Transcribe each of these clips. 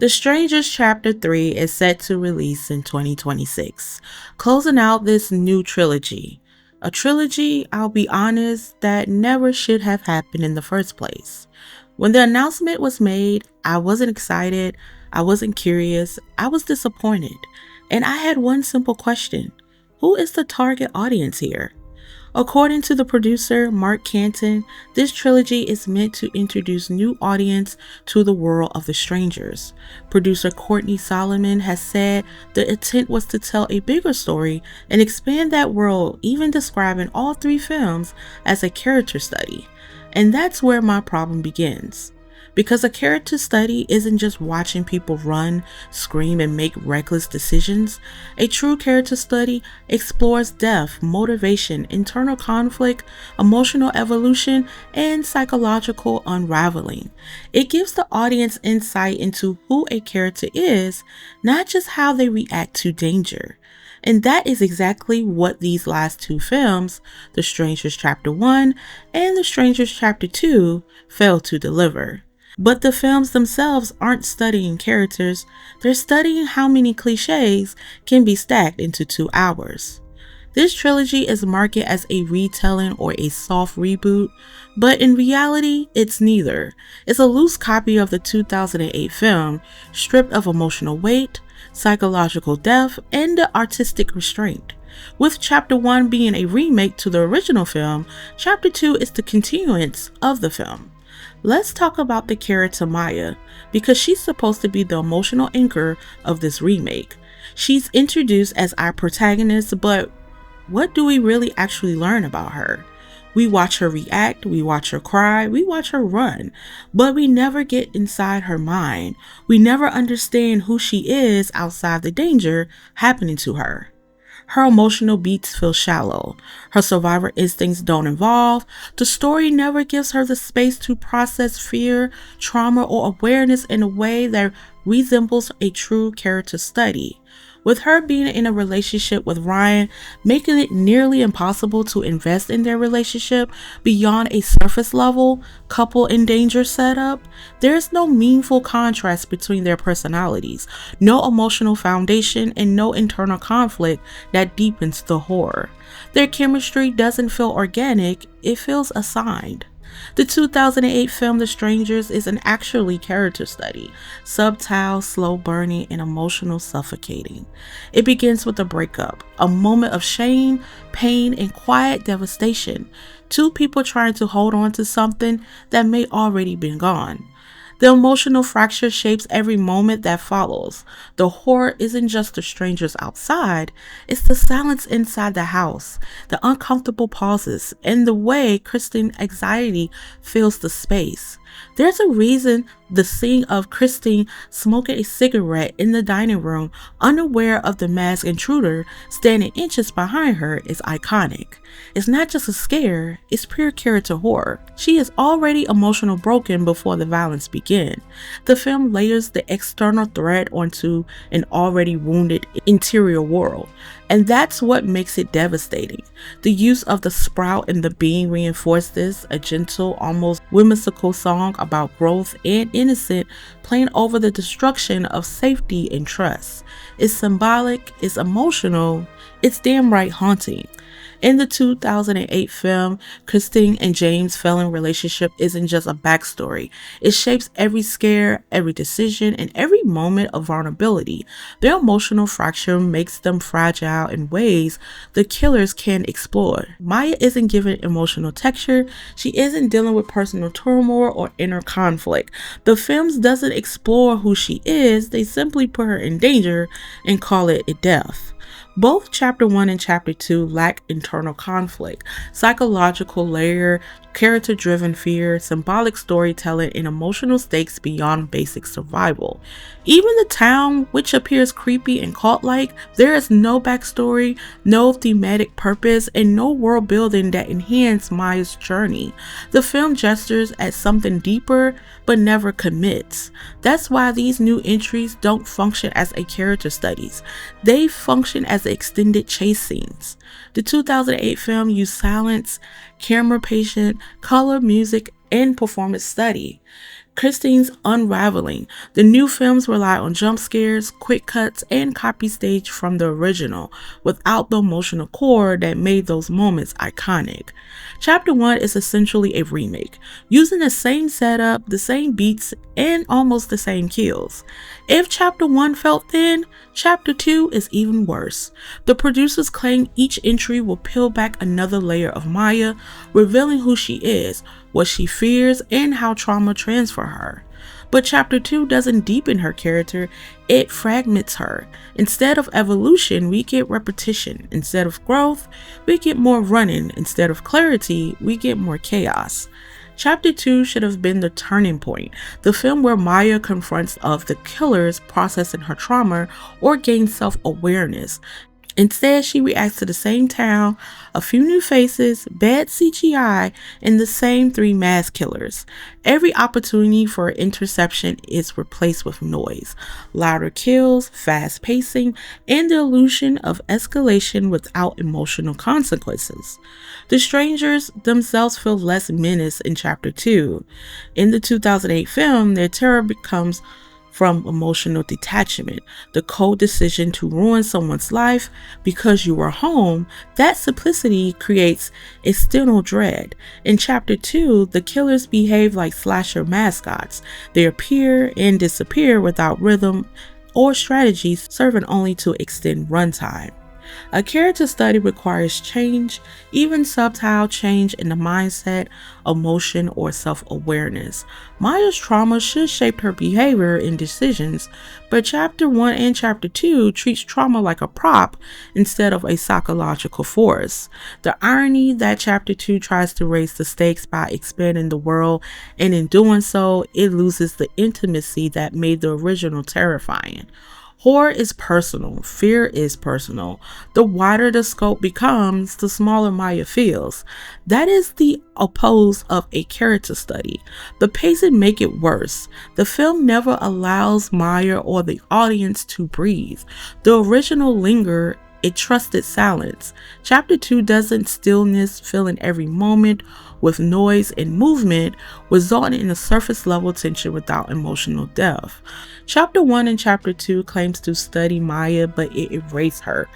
The Strangers Chapter 3 is set to release in 2026, closing out this new trilogy. A trilogy, I'll be honest, that never should have happened in the first place. When the announcement was made, I wasn't excited, I wasn't curious, I was disappointed. And I had one simple question: who is the target audience here? According to the producer, Mark Canton, this trilogy is meant to introduce new audience to the world of The Strangers. Producer Courtney Solomon has said the intent was to tell a bigger story and expand that world, even describing all three films as a character study. And that's where my problem begins. Because a character study isn't just watching people run, scream, and make reckless decisions. A true character study explores depth, motivation, internal conflict, emotional evolution, and psychological unraveling. It gives the audience insight into who a character is, not just how they react to danger. And that is exactly what these last two films, The Strangers Chapter 1 and The Strangers Chapter 2, failed to deliver. But the films themselves aren't studying characters, they're studying how many cliches can be stacked into 2 hours. This trilogy is marketed as a retelling or a soft reboot, but in reality, it's neither. It's a loose copy of the 2008 film, stripped of emotional weight, psychological depth, and the artistic restraint. With Chapter 1 being a remake to the original film, Chapter 2 is the continuance of the film. Let's talk about the character Maya, because she's supposed to be the emotional anchor of this remake. She's introduced as our protagonist, but what do we really actually learn about her? We watch her react, we watch her cry, we watch her run, but we never get inside her mind. We never understand who she is outside the danger happening to her. Her emotional beats feel shallow. Her survivor instincts don't evolve. The story never gives her the space to process fear, trauma, or awareness in a way that resembles a true character study. With her being in a relationship with Ryan, making it nearly impossible to invest in their relationship beyond a surface level couple in danger setup, there is no meaningful contrast between their personalities, no emotional foundation, and no internal conflict that deepens the horror. Their chemistry doesn't feel organic, it feels assigned. The 2008 film The Strangers is an actually character study, subtle, slow burning, and emotional suffocating. It begins with a breakup, a moment of shame, pain, and quiet devastation. Two people trying to hold on to something that may already be gone. The emotional fracture shapes every moment that follows. The horror isn't just the strangers outside, it's the silence inside the house, the uncomfortable pauses, and the way Kristen's anxiety fills the space. There's a reason the scene of Christine smoking a cigarette in the dining room, unaware of the masked intruder standing inches behind her, is iconic. It's not just a scare, it's pure character horror. She is already emotional broken before the violence begins. The film layers the external threat onto an already wounded interior world, and that's what makes it devastating. The use of the sprout and the bean reinforced this, a gentle, almost whimsical song about growth and innocence playing over the destruction of safety and trust. It's symbolic, it's emotional, it's damn right haunting. In the 2008 film, Christine and James' failing relationship isn't just a backstory. It shapes every scare, every decision, and every moment of vulnerability. Their emotional fracture makes them fragile in ways the killers can't explore. Maya isn't given emotional texture. She isn't dealing with personal turmoil or inner conflict. The film doesn't explore who she is. They simply put her in danger and call it a death. Both Chapter 1 and Chapter 2 lack internal conflict, psychological layer, character-driven fear, symbolic storytelling, and emotional stakes beyond basic survival. Even the town, which appears creepy and cult-like, there is no backstory, no thematic purpose, and no world building that enhance Maya's journey. The film gestures at something deeper, but never commits. That's why these new entries don't function as a character studies. They function as extended chase scenes. The 2008 film used silence, camera patient, color, music, and performance study. Christine's unraveling. The new films rely on jump scares, quick cuts, and copy stage from the original, without the emotional core that made those moments iconic. Chapter 1 is essentially a remake, using the same setup, the same beats, and almost the same kills. If Chapter 1 felt thin, Chapter 2 is even worse. The producers claim each entry will peel back another layer of Maya, revealing who she is, what she fears, and how trauma transfers her. But Chapter 2 doesn't deepen her character, it fragments her. Instead of evolution, we get repetition. Instead of growth, we get more running. Instead of clarity, we get more chaos. Chapter 2 should have been the turning point, the film where Maya confronts of the killers, processing her trauma, or gains self-awareness. Instead, she reacts to the same town, a few new faces, bad CGI, and the same 3 mass killers. Every opportunity for interception is replaced with noise, louder kills, fast pacing, and the illusion of escalation without emotional consequences. The strangers themselves feel less menace in Chapter 2. In the 2008 film, their terror becomes from emotional detachment, the cold decision to ruin someone's life because you are home. That simplicity creates external dread. In Chapter 2, the killers behave like slasher mascots. They appear and disappear without rhythm or strategy, serving only to extend runtime. A character study requires change, even subtle change in the mindset, emotion, or self-awareness. Maya's trauma should shape her behavior and decisions, but Chapter 1 and Chapter 2 treats trauma like a prop instead of a psychological force. The irony that Chapter 2 tries to raise the stakes by expanding the world, and in doing so, it loses the intimacy that made the original terrifying. Horror is personal, fear is personal. The wider the scope becomes, the smaller Maya feels. That is the opposite of a character study. The pacing make it worse. The film never allows Maya or the audience to breathe. The original linger, it trusted silence. Chapter 2 doesn't stillness, filling every moment with noise and movement, resulting in a surface level tension without emotional depth. Chapter 1 and Chapter 2 claims to study Maya, but it erased her.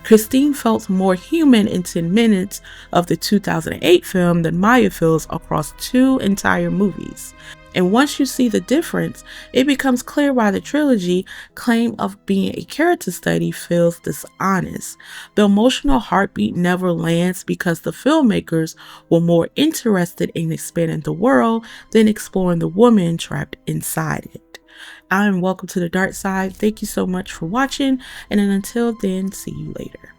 Christine felt more human in 10 minutes of the 2008 film than Maya feels across 2 entire movies. And once you see the difference, it becomes clear why the trilogy claim of being a character study feels dishonest. The emotional heartbeat never lands because the filmmakers were more interested in expanding the world than exploring the woman trapped inside it. I'm welcome to the dark side. Thank you so much for watching, and then until then, see you later.